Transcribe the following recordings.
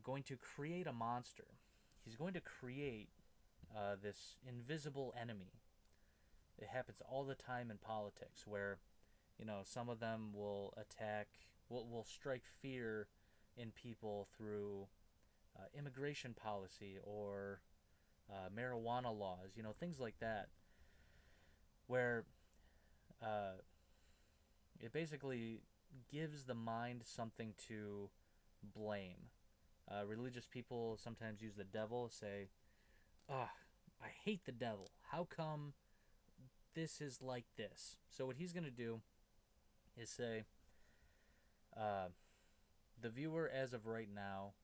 going to create a monster. He's going to create this invisible enemy. It happens all the time in politics where, some of them will will strike fear in people through immigration policy or marijuana laws, things like that, where uh, it basically gives the mind something to blame. Religious people sometimes use the devil, say, "Ah, I hate the devil. How come this is like this?" So what he's going to do is say, uh, the viewer as of right now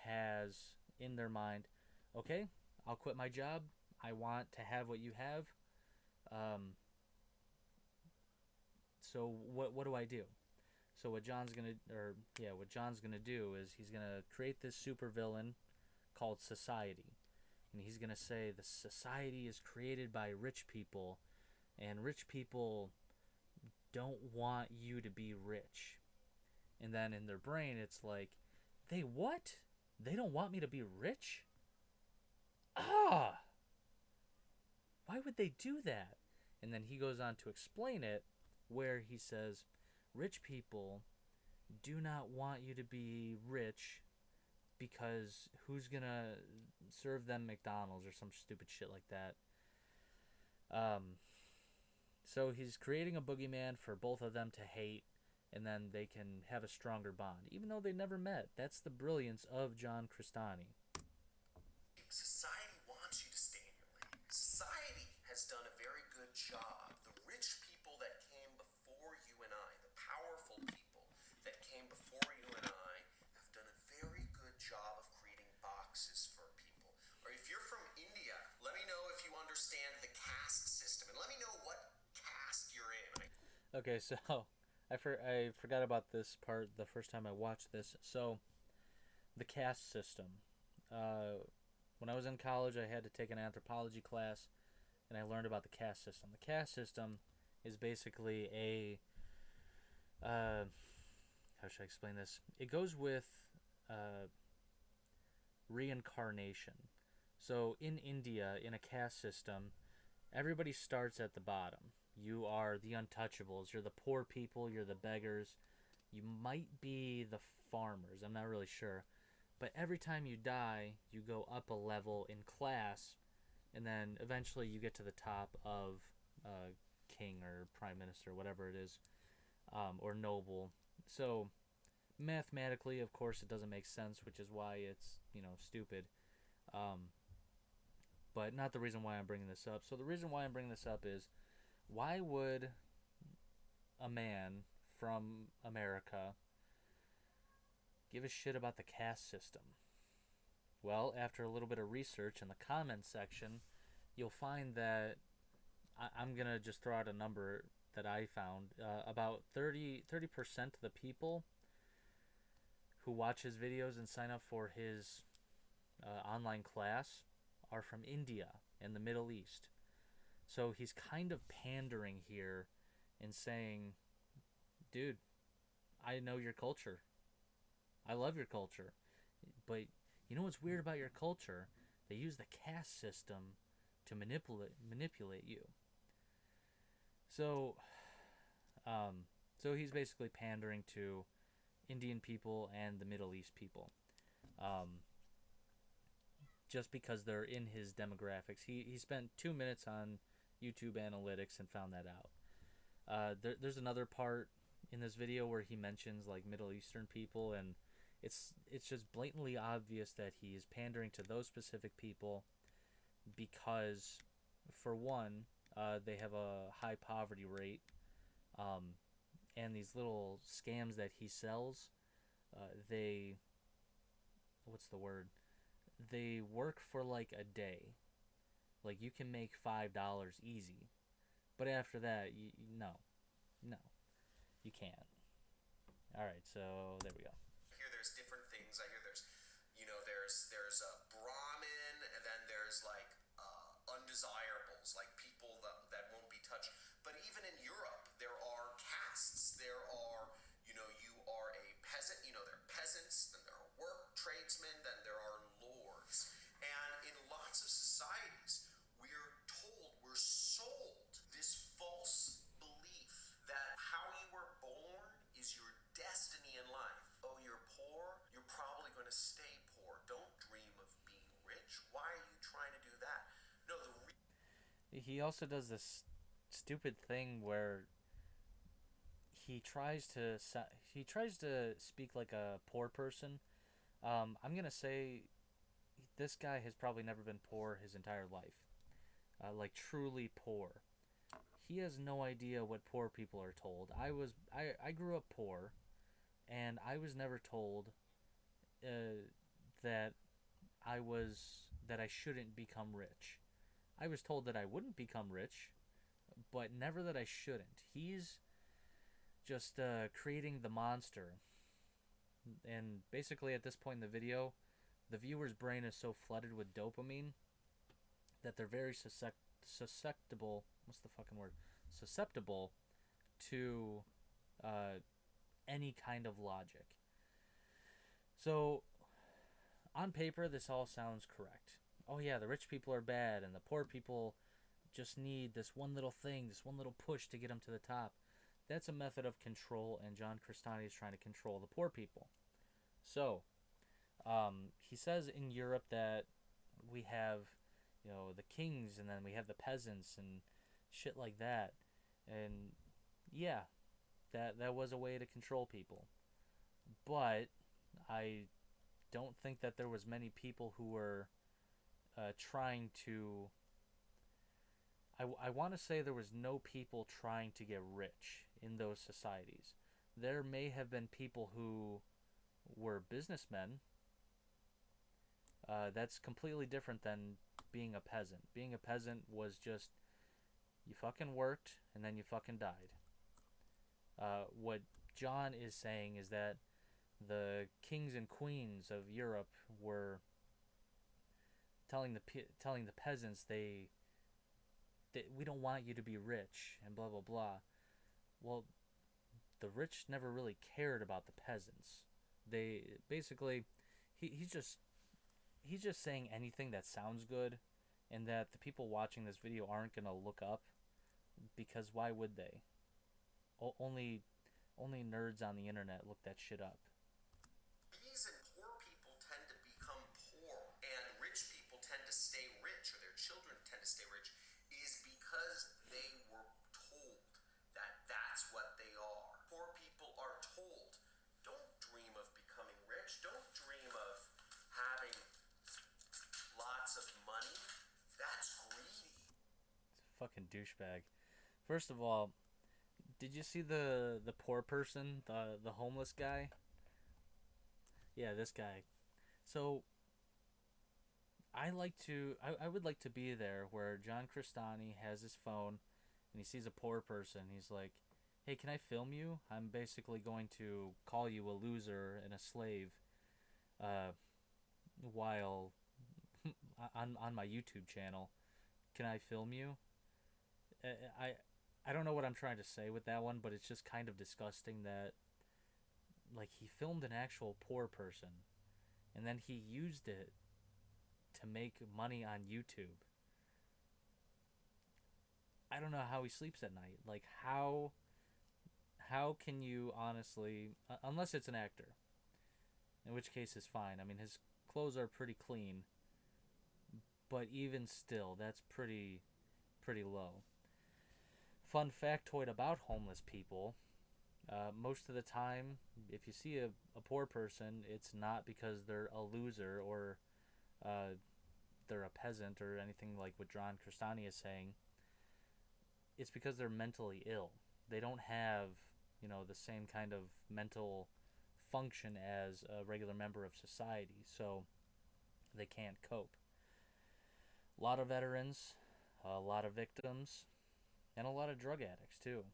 has in their mind, okay, I'll quit my job. I want to have what you have. Um, so what do I do? So what John's gonna do is he's gonna create this supervillain called society, and he's gonna say the society is created by rich people, and rich people don't want you to be rich. And then in their brain, it's like, they what? They don't want me to be rich? Ah! Why would they do that? And then he goes on to explain it, where he says, rich people do not want you to be rich because who's gonna serve them McDonald's or some stupid shit like that. Um, so he's creating a boogeyman for both of them to hate, and then they can have a stronger bond, even though they never met. That's the brilliance of John Crestani. Society wants you to stay in your lane. Society has done a very good job. The rich people that came before you and I, the powerful people that came before you and I, have done a very good job of creating boxes for people. Or if you're from India, let me know if you understand the caste system, and let me know what caste you're in. Okay, so I forgot about this part the first time I watched this. So, the caste system. When I was in college, I had to take an anthropology class, and I learned about the caste system. The caste system is basically how should I explain this? It goes with reincarnation. So in India, in a caste system, everybody starts at the bottom. You are the untouchables. You're the poor people. You're the beggars. You might be the farmers. I'm not really sure. But every time you die, you go up a level in class, and then eventually you get to the top of king or prime minister, whatever it is, or noble. So mathematically, of course, it doesn't make sense, which is why it's stupid. Um, but not the reason why I'm bringing this up. So the reason why I'm bringing this up is, why would a man from America give a shit about the caste system? Well, after a little bit of research in the comments section, you'll find that I'm going to just throw out a number that I found. About 30% of the people who watch his videos and sign up for his online class are from India and the Middle East. So he's kind of pandering here and saying, dude, I know your culture. I love your culture. But you know what's weird about your culture? They use the caste system to manipulate you. So, so he's basically pandering to Indian people and the Middle East people, just because they're in his demographics. He spent 2 minutes on YouTube analytics and found that out. There's another part in this video where he mentions like Middle Eastern people, and it's just blatantly obvious that he is pandering to those specific people because, for one, they have a high poverty rate, and these little scams that he sells, they, what's the word? They work for like a day. Like you can make $5 easy, but after that, no, you can't. All right, so there we go. Here there's different things. I hear there's a Brahmin, and then there's like undesirables, like people that won't be touched. But even in Europe, there are castes. There are, you are a peasant. There are peasants, then there are work tradesmen. He also does this stupid thing where he tries to he tries to speak like a poor person. I'm gonna say this guy has probably never been poor his entire life, like truly poor. He has no idea what poor people are told. I grew up poor, and I was never told uh, that that I shouldn't become rich. I was told that I wouldn't become rich, but never that I shouldn't. He's just creating the monster, and basically at this point in the video, the viewer's brain is so flooded with dopamine that they're very susceptible. What's the fucking word? Susceptible to uh, any kind of logic. So on paper, this all sounds correct. Oh yeah, the rich people are bad, and the poor people just need this one little thing, this one little push to get them to the top. That's a method of control, and John Crestani is trying to control the poor people. So, he says in Europe that we have, the kings, and then we have the peasants and shit like that. And yeah, that was a way to control people. But I don't think that there was many people who were trying to. I want to say there was no people trying to get rich in those societies. There may have been people who were businessmen. That's completely different than being a peasant. Being a peasant was just you fucking worked and then you fucking died. What John is saying is that the kings and queens of Europe were telling the peasants they we don't want you to be rich and blah blah blah. Well, the rich never really cared about the peasants. They basically he's just saying anything that sounds good, and that the people watching this video aren't gonna look up because why would they? Only nerds on the internet look that shit up. The reason poor people tend to become poor and rich people tend to stay rich, or their children tend to stay rich, is because they were told that that's what they are. Poor people are told, don't dream of becoming rich, don't dream of having lots of money. That's greedy. Fucking douchebag. First of all, did you see the poor person, the homeless guy? Yeah, this guy. So I would like to be there where John Crestani has his phone and he sees a poor person. He's like, "Hey, can I film you? I'm basically going to call you a loser and a slave uh, while on my YouTube channel. Can I film you?" I I don't know what I'm trying to say with that one, but it's just kind of disgusting that like he filmed an actual poor person and then he used it to make money on YouTube. I don't know how he sleeps at night. Like how can you honestly, unless it's an actor, in which case it's fine. I mean, his clothes are pretty clean, but even still, that's pretty low. Fun factoid about homeless people: most of the time, if you see a poor person, it's not because they're a loser or uh, they're a peasant or anything like what John Crestani is saying. It's because they're mentally ill. They don't have, the same kind of mental function as a regular member of society, so they can't cope. A lot of veterans, a lot of victims, and a lot of drug addicts too.